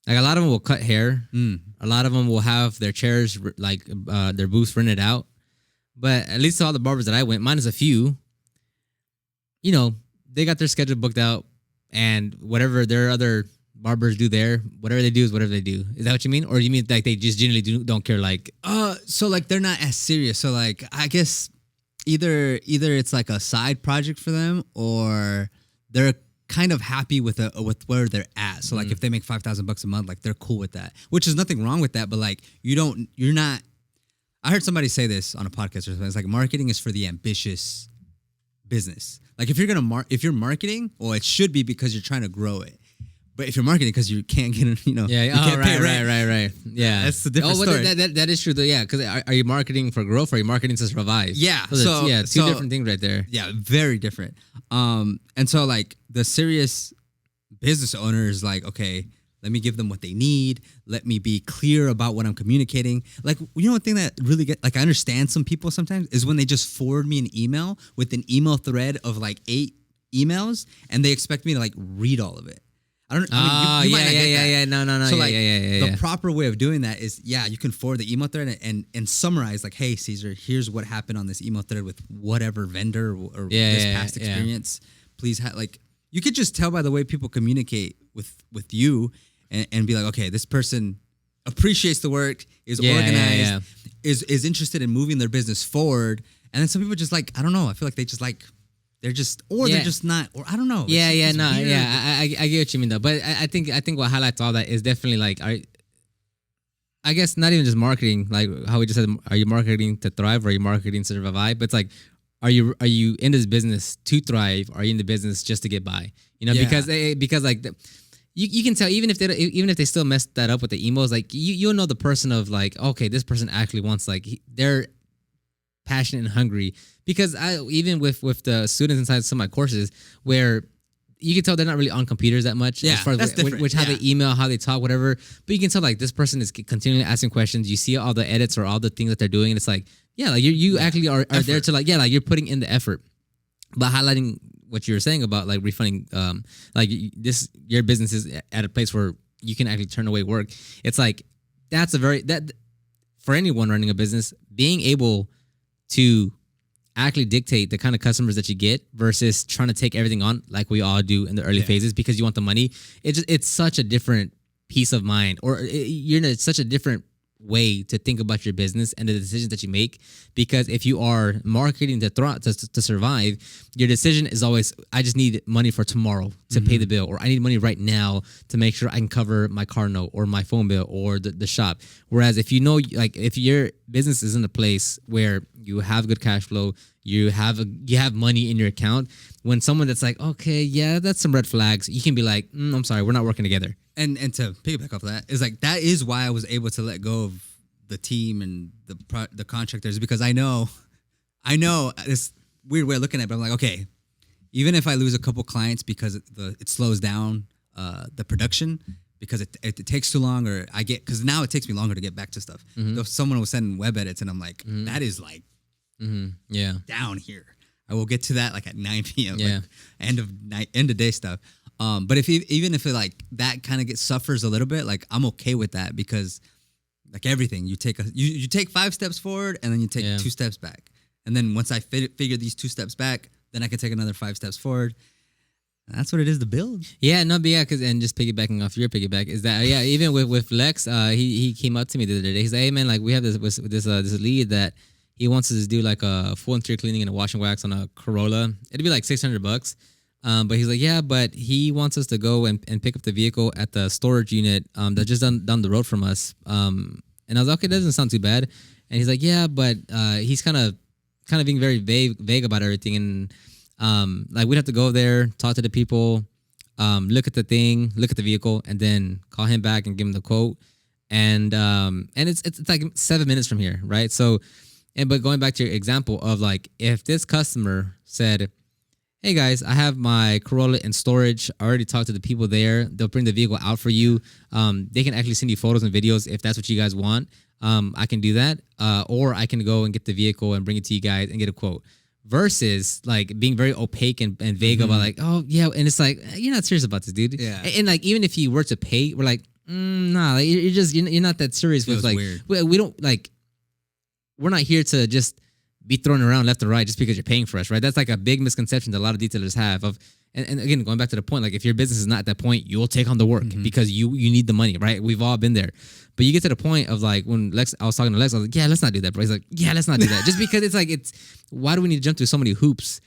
Like a lot of them will cut hair. A lot of them will have their chairs like their booths rented out. But at least all the barbers that I went, minus a few, they got their schedule booked out, and whatever their other barbers do there, whatever they do is whatever they do. Is that what you mean? Or you mean like they just generally don't care? Like, so like they're not as serious. So like I guess either it's like a side project for them, or they're kind of happy with where they're at. So like if they make $5,000 a month, like they're cool with that, which is nothing wrong with that. But like you're not. I heard somebody say this on a podcast or something. It's like marketing is for the ambitious business. Like if you're marketing, well, it should be because you're trying to grow it. But if you're marketing because you can't get, you can't pay rent. Right. Yeah, that's the different story. That is true though. Yeah, because are you marketing for growth or are you marketing to survive? Yeah, so two different things right there. Yeah, very different. And so like the serious business owner is like, okay, let me give them what they need. Let me be clear about what I'm communicating. Like, one thing that really I understand some people sometimes is when they just forward me an email with an email thread of like 8 emails and they expect me to like read all of it. I don't. I mean, you might not get that. Yeah. No. So like, yeah. The proper way of doing that is, you can forward the email thread and summarize like, hey, Cesar, here's what happened on this email thread with whatever vendor or this past experience. Please, you could just tell by the way people communicate with you and be like, okay, this person appreciates the work, is organized, is interested in moving their business forward. And then some people just like, I don't know. I feel like they just like. They're just, or they're just not, or I don't know. I get what you mean though. But I think what highlights all that is definitely like, I guess not even just marketing, like how we just said, are you marketing to thrive or are you marketing to survive? But it's like, are you in this business to thrive? Or are you in the business just to get by? Because like you can tell even if they still mess that up with the emails, like you'll know the person of like, okay, this person actually wants they're passionate and hungry. Because even with the students inside some of my courses, where you can tell they're not really on computers that much. Yeah, as far as that's different. Which how they email, how they talk, whatever. But you can tell like this person is continually asking questions. You see all the edits or all the things that they're doing, and it's like, yeah, like you actually are there to like, yeah, like you're putting in the effort. But highlighting what you were saying about like refunding, like your business is at a place where you can actually turn away work. It's like that's that for anyone running a business, being able to actually dictate the kind of customers that you get versus trying to take everything on like we all do in the early phases because you want the money. It's such a different peace of mind, or you're in such a different way to think about your business and the decisions that you make. Because if you are marketing to survive, your decision is always, I just need money for tomorrow to pay the bill, or I need money right now to make sure I can cover my car note or my phone bill or the shop. Whereas if you know, like if your business is in a place where you have good cash flow, you have money in your account, when someone that's like, okay, yeah, that's some red flags, you can be like, I'm sorry, we're not working together. And to piggyback off of that is like that is why I was able to let go of the team and the contractors, because I know this weird way of looking at it, but I'm like, okay, even if I lose a couple clients because it slows down the production because it takes too long, or because now it takes me longer to get back to stuff. If someone was sending web edits and I'm like, that is like down here. I will get to that like at 9 p.m. like end of day stuff. But even if it like that kind of suffers a little bit, like I'm okay with that, because like everything you take 5 steps forward and then you take 2 steps back, and then once I figure these 2 steps back, then I can take another 5 steps forward. And that's what it is to build. Yeah, no, but yeah, and just piggybacking off your piggyback is that even with Lex, he came up to me the other day. He's like, hey man, like we have this lead that he wants us to do like a full interior cleaning and a wash and wax on a Corolla. It'd be like $600. But he's like, yeah, but he wants us to go and pick up the vehicle at the storage unit that's just down the road from us. And I was like, okay, that doesn't sound too bad. And he's like, yeah, but he's kind of being very vague about everything. And like we'd have to go there, talk to the people, look at the vehicle, and then call him back and give him the quote. And it's like 7 minutes from here, right? So, but going back to your example of like, if this customer said, hey guys, I have my Corolla in storage. I already talked to the people there. They'll bring the vehicle out for you. They can actually send you photos and videos if that's what you guys want. I can do that. Or I can go and get the vehicle and bring it to you guys and get a quote. Versus like being very opaque and vague about like, oh yeah. And it's like, you're not serious about this, dude. Yeah. And like, even if you were to pay, we're like, nah, like, you're not that serious with like, we don't like, we're not here to just be thrown around left and right just because you're paying for us, right? That's like a big misconception that a lot of detailers have of, and again, going back to the point, like if your business is not at that point, you'll take on the work because you need the money, right? We've all been there. But you get to the point of like when I was talking to Lex, I was like, yeah, let's not do that, bro. He's like, yeah, let's not do that. Just because it's like, why do we need to jump through so many hoops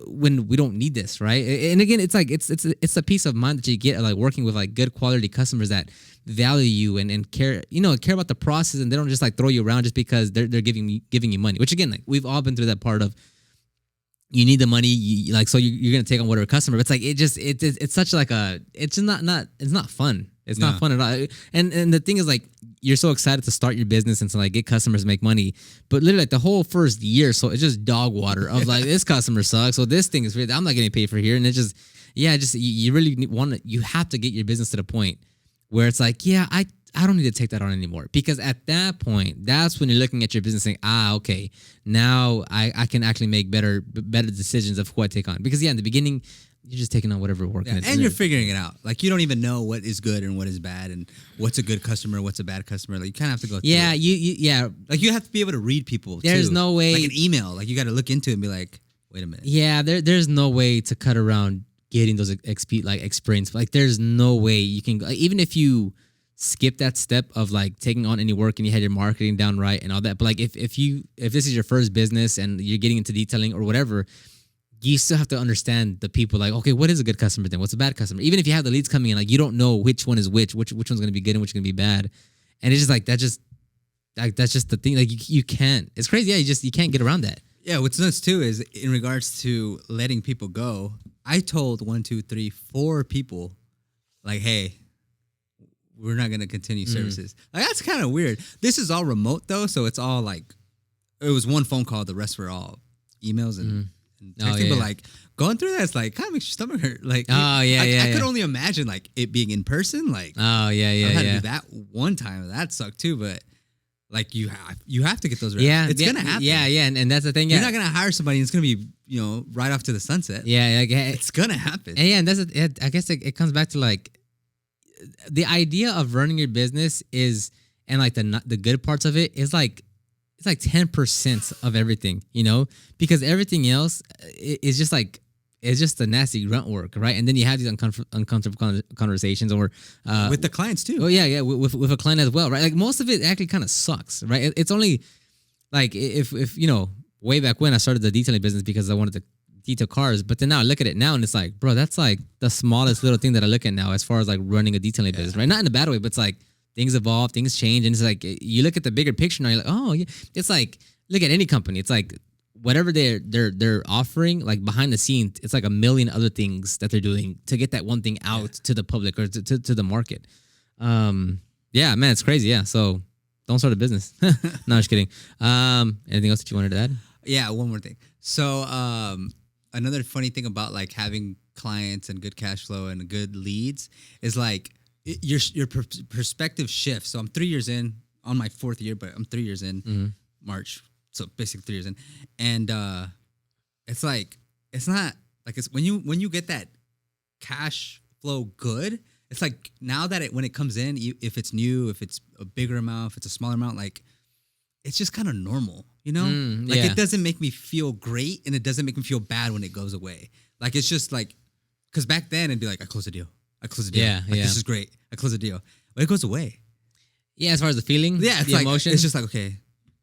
when we don't need this, right? And again, it's like, it's a peace of mind that you get like working with like good quality customers that value you and care, care about the process, and they don't just like throw you around just because they're giving you money. Which again, like we've all been through that part of you need the money, so you're gonna take on whatever customer. But it's like it's such like it's not fun. It's not fun at all. And the thing is like you're so excited to start your business and to like get customers, make money, but literally like the whole first year, so it's just dog water of like this customer sucks, so this thing is weird, I'm not getting paid for here, and it's just you really you have to get your business to the point where it's like, yeah, I don't need to take that on anymore. Because at that point, that's when you're looking at your business saying, okay, now I can actually make better decisions of who I take on. Because in the beginning, you're just taking on whatever work. Yeah, and you're figuring it out. Like you don't even know what is good and what is bad, and what's a good customer, what's a bad customer. Like you kind of have to go through it. Like you have to be able to read people. There's too. no way. Like an email. Like you got to look into it and be like, wait a minute. Yeah, there's no way to cut around getting those experience. Like there's no way you can, like, even if you skip that step of like taking on any work and you had your marketing down right and all that, but like if this is your first business and you're getting into detailing or whatever, you still have to understand the people. Like, okay, what is a good customer then? What's a bad customer? Even if you have the leads coming in, like you don't know which one is which one's going to be good and which is going to be bad. And it's just like that's just the thing. Like you can't. It's crazy. Yeah, you can't get around that. Yeah, what's nuts too is in regards to letting people go, I told 4 people, like, hey, we're not going to continue services. Like, that's kind of weird. This is all remote, though, so it's all like, it was one phone call. The rest were all emails and texting. But, like, going through that, it's like kind of makes your stomach hurt. Like, I could only imagine like it being in person. Like, oh yeah, I had to do that one time. That sucked too, but. Like you have to get those reps. Yeah, it's gonna happen. Yeah, and that's the thing. You're not gonna hire somebody. And it's gonna be right off to the sunset. Yeah, it's gonna happen. And I guess it comes back to like the idea of running your business is, and like the good parts of it is like it's like 10% of everything, because everything else is just like. It's just the nasty grunt work, right? And then you have these uncomfortable conversations, or with the clients too. Oh yeah, with a client as well, right? Like most of it actually kind of sucks, right? It's only like if way back when I started the detailing business because I wanted to detail cars, but then now I look at it now and it's like, bro, that's like the smallest little thing that I look at now as far as like running a detailing business, right? Not in a bad way, but it's like things evolve, things change, and it's like you look at the bigger picture now, you're like, oh yeah, it's like look at any company, it's like. Whatever they're offering, like behind the scenes, it's like a million other things that they're doing to get that one thing out to the public or to the market. Yeah, man, it's crazy. Yeah, so don't start a business. No, just kidding. Anything else that you wanted to add? Yeah, one more thing. So another funny thing about like having clients and good cash flow and good leads is like your perspective shifts. So I'm 3 years in on my 4th year, but I'm 3 years in March. So basically 3 years in, and it's like it's not like it's when you get that cash flow good. It's like now that when it comes in, if it's new, if it's a bigger amount, if it's a smaller amount, like it's just kind of normal, Like it doesn't make me feel great, and it doesn't make me feel bad when it goes away. Like it's just like because back then it'd be like I close a deal, Yeah, This is great, I close a deal, but it goes away. Yeah, as far as the feeling, it's the like emotion, it's just like okay.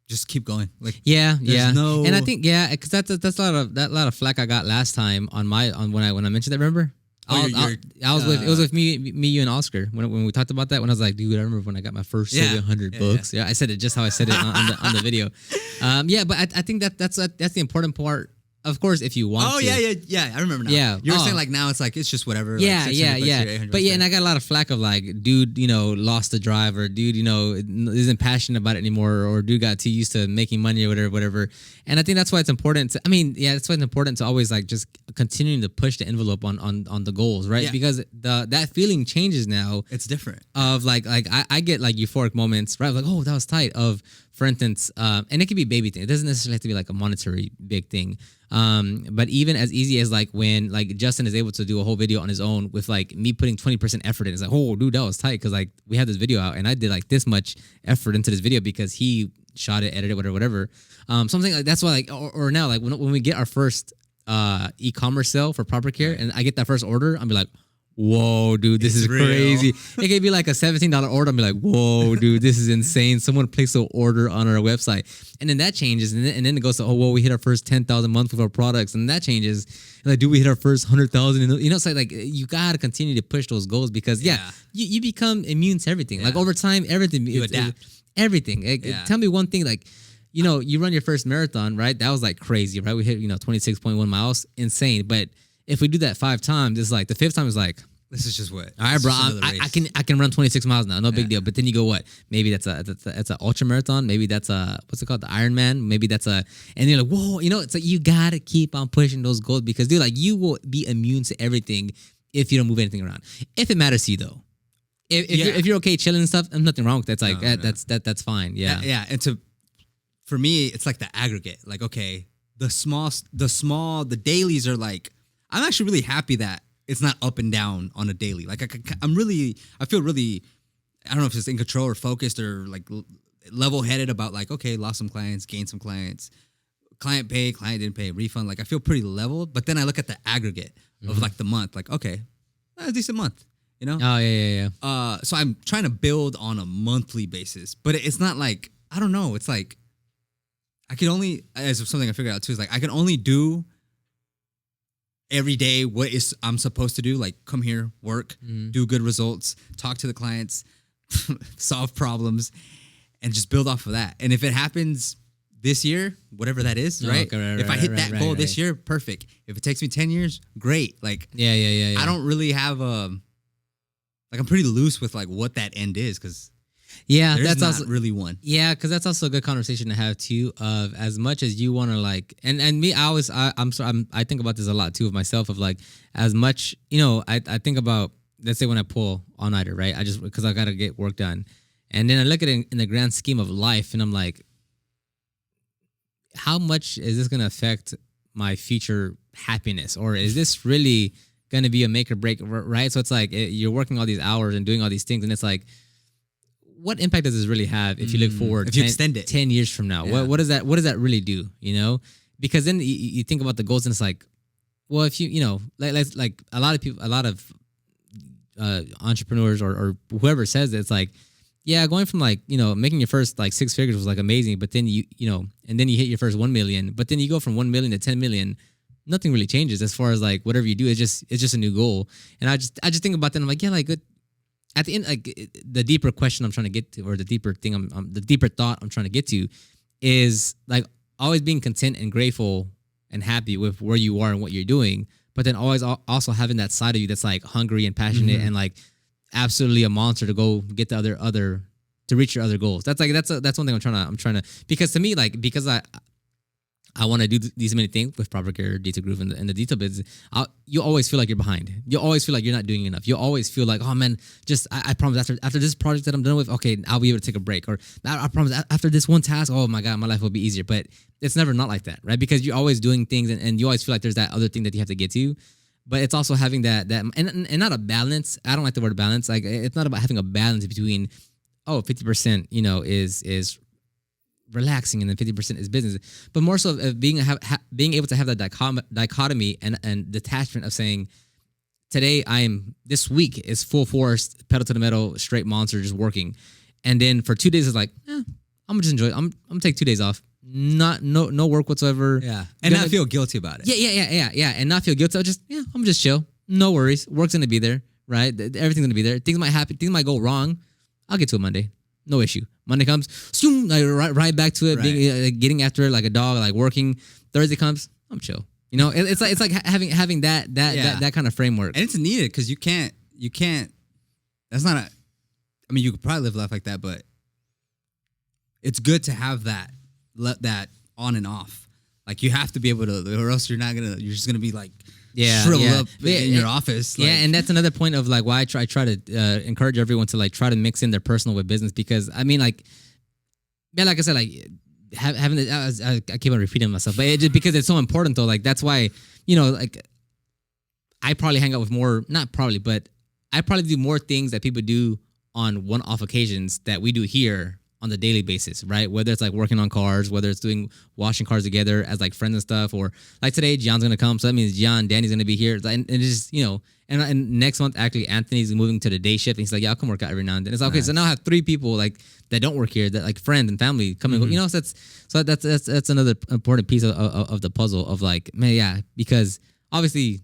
Just keep going. Like and I think because that's a lot of flack I got last time on when I mentioned that. Remember? I was with me, you, and Oscar when we talked about that. When I was like, dude, I remember when I got my first 700 books. Yeah, I said it just how I said it on the video. But I think that's the important part. Of course, if you want to. Yeah. I remember now. Yeah. You were saying like now it's like, it's just whatever. Yeah, like yeah. But yeah, and I got a lot of flack of like, dude, lost the drive, or dude, isn't passionate about it anymore, or dude got too used to making money or whatever. And I think that's why it's important that's why it's important to always like just continuing to push the envelope on the goals, right? Yeah. Because that feeling changes now. It's different. Of like I get like euphoric moments, right? Like, oh, that was tight. Of, for instance, and it could be a baby thing. It doesn't necessarily have to be like a monetary big thing. But even as easy as like when like Justin is able to do a whole video on his own with like me putting 20% effort in, it's like, oh dude, that was tight, because like we had this video out and I did like this much effort into this video because he shot it, edited it, whatever. Something like that's why like or now like when we get our first e-commerce sale for Proper Care and I get that first order, I'm be like, whoa, dude, this is real. Crazy. It could be like a $17 order. I'm like, whoa, dude, this is insane. Someone placed an order on our website. And then that changes. And then it goes to, oh, well, we hit our first 10,000 a month with our products. And that changes. And like, do we hit our first 100,000? It's like you got to continue to push those goals because, you become immune to everything. Yeah. Like over time, everything. You adapt. Everything. Tell me one thing, like, you run your first marathon, right? That was like crazy, right? We hit, 26.1 miles. Insane. But if we do that 5 times, it's like the 5th time is like, this is just what. All right, bro. I can run 26 miles now. No big deal. But then you go what? Maybe that's a ultra marathon. Maybe that's a what's it called? The Ironman. Maybe that's and you're like, whoa. It's like you gotta keep on pushing those goals because dude, like you will be immune to everything if you don't move anything around. If it matters to you though, if you're okay chilling and stuff, there's nothing wrong with that. It's like that's fine. Yeah. Yeah. And for me, it's like the aggregate. Like okay, the dailies are like. I'm actually really happy that it's not up and down on a daily. Like I feel really, I don't know if it's in control or focused or like level-headed about like, okay, lost some clients, gained some clients, client paid, client didn't pay, refund. Like I feel pretty level, but then I look at the aggregate of like the month, like, okay, that's a decent month, Oh, yeah. So I'm trying to build on a monthly basis, but it's not like, I don't know. It's like, I can only, as something I figured out too, is like, I can only do every day what is I'm supposed to do, like come here, work, do good results, talk to the clients, solve problems, and just build off of that. And if it happens this year, whatever that is, right? If I hit that goal this year, perfect. If it takes me 10 years, great. Like yeah. I don't really have like I'm pretty loose with like what that end is because Yeah, There's that's not also really one. yeah, because that's also a good conversation to have too. Of as much as you want to like, and me, I think about this a lot too of myself. Of like, as much I think about, let's say when I pull all nighter, right? I just because I got to get work done, and then I look at it in the grand scheme of life, and I'm like, how much is this gonna affect my future happiness, or is this really gonna be a make or break, right? So it's like you're working all these hours and doing all these things, and it's like, what impact does this really have if you look forward if you extend it 10 years from now? Yeah. What does that really do? Because then you think about the goals, and it's like, well, if like a lot of people, a lot of entrepreneurs or whoever says it, it's like, yeah, going from like making your first like six figures was like amazing, but then and then you hit your first 1 million, but then you go from 1 million to 10 million, nothing really changes as far as like whatever you do. It's just a new goal. And I just think about that, and I'm like, yeah, like good. At the end, like the deeper question I'm trying to get to, or the deeper thing the deeper thought I'm trying to get to, is like always being content and grateful and happy with where you are and what you're doing, but then always also having that side of you that's like hungry and passionate and like absolutely a monster to go get the other to reach your other goals. That's one thing I'm trying to, because to me, like, because I want to do these many things with Proper Care, Detail Groove, and the detail bits. You always feel like you're behind. You always feel like you're not doing enough. You always feel like, oh man, just I promise after this project that I'm done with, okay, I'll be able to take a break. Or I promise after this one task, oh my God, my life will be easier. But it's never not like that, right? Because you're always doing things, and you always feel like there's that other thing that you have to get to. But it's also having that and not a balance. I don't like the word balance. Like, it's not about having a balance between 50%, is relaxing, and then 50% is business, but more so of being able to have that dichotomy and detachment of saying, today this week is full force, pedal to the metal, straight monster, just working, and then for 2 days it's like, I'm gonna just enjoy it. I'm gonna take 2 days off, no work whatsoever, and not feel guilty about it. Yeah, and not feel guilty. I'm gonna just chill, no worries, work's gonna be there, right? Everything's gonna be there. Things might happen, things might go wrong. I'll get to it Monday. No issue. Monday comes, zoom, like right back to it, being, getting after it like a dog, like working. Thursday comes, I'm chill. It's like having that kind of framework, and it's needed because you can't. That's not a. I mean, you could probably live life like that, but it's good to have that on and off. Like, you have to be able to, or else you're just gonna be like, shriveled up in your office. Like. Yeah, and that's another point of like why I try to encourage everyone to like try to mix in their personal with business, because I mean, like, yeah, like I said, like having the, I keep on repeating myself, but just because it's so important though. Like, that's why like I probably hang out with not probably, but I probably do more things that people do on one-off occasions that we do here on the daily basis, right? Whether it's like working on cars, whether it's doing washing cars together as like friends and stuff, or like today John's gonna come, so that means Danny's gonna be here, and it's just and next month actually Anthony's moving to the day shift, and he's like, yeah, I'll come work out every now and then. It's like, okay, so now I have 3 people like that don't work here, that like friends and family coming, so that's another important piece of the puzzle of like, man, yeah, because obviously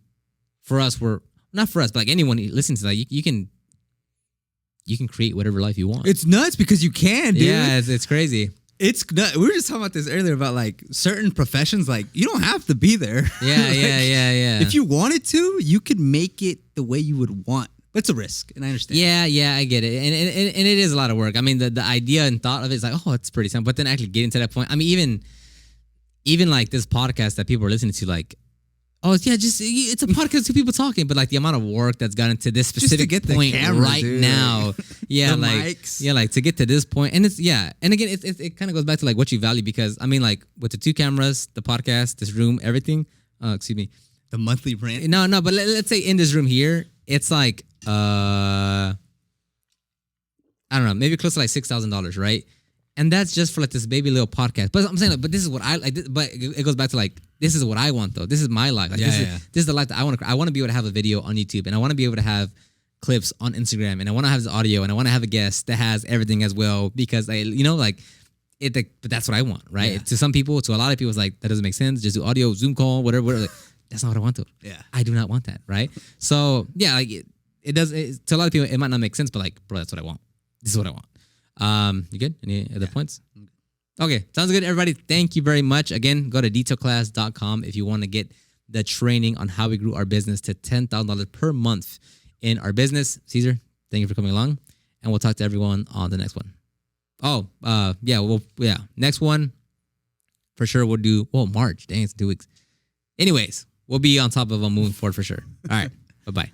for us, we're not for us, but like anyone listening to that, you can create whatever life you want. It's nuts because you can, dude. Yeah, it's crazy. It's nuts. We were just talking about this earlier about like certain professions, like you don't have to be there. Yeah, like, yeah. If you wanted to, you could make it the way you would want. But it's a risk, and I understand. Yeah, I get it, and it is a lot of work. I mean, the idea and thought of it is like, oh, it's pretty simple. But then actually getting to that point, I mean, even like this podcast that people are listening to, like, oh yeah, it's a podcast, two people talking, but like the amount of work that's gone into this specific point camera, right dude. Now, yeah, like mics. Yeah, like to get to this point, and it's and again, it kind of goes back to like what you value, because I mean, like with the 2 cameras, the podcast, this room, everything. Excuse me, the monthly rent. No, but let's say in this room here, it's like I don't know, maybe close to like $6,000, right? And that's just for like this baby little podcast. But I'm saying, like, but this is what I like. But it goes back to like, this is what I want though. This is my life. Like, this is the life that I want to. I want to be able to have a video on YouTube, and I want to be able to have clips on Instagram, and I want to have the audio, and I want to have a guest that has everything as well, because but that's what I want, right? Yeah. To some people, to a lot of people, it's like, that doesn't make sense. Just do audio, Zoom call, whatever. Like, that's not what I want to. Yeah, I do not want that, right? So yeah, like it does. To a lot of people, it might not make sense, but like, bro, that's what I want. This is what I want. You good? Any other points? Okay, sounds good, everybody. Thank you very much. Again, go to detailclass.com if you want to get the training on how we grew our business to $10,000 per month in our business. Cesar, thank you for coming along, and we'll talk to everyone on the next one. Yeah. Next one for sure we'll do. Well, March. Dang, it's 2 weeks. Anyways, we'll be on top of them moving forward for sure. All right. Bye bye.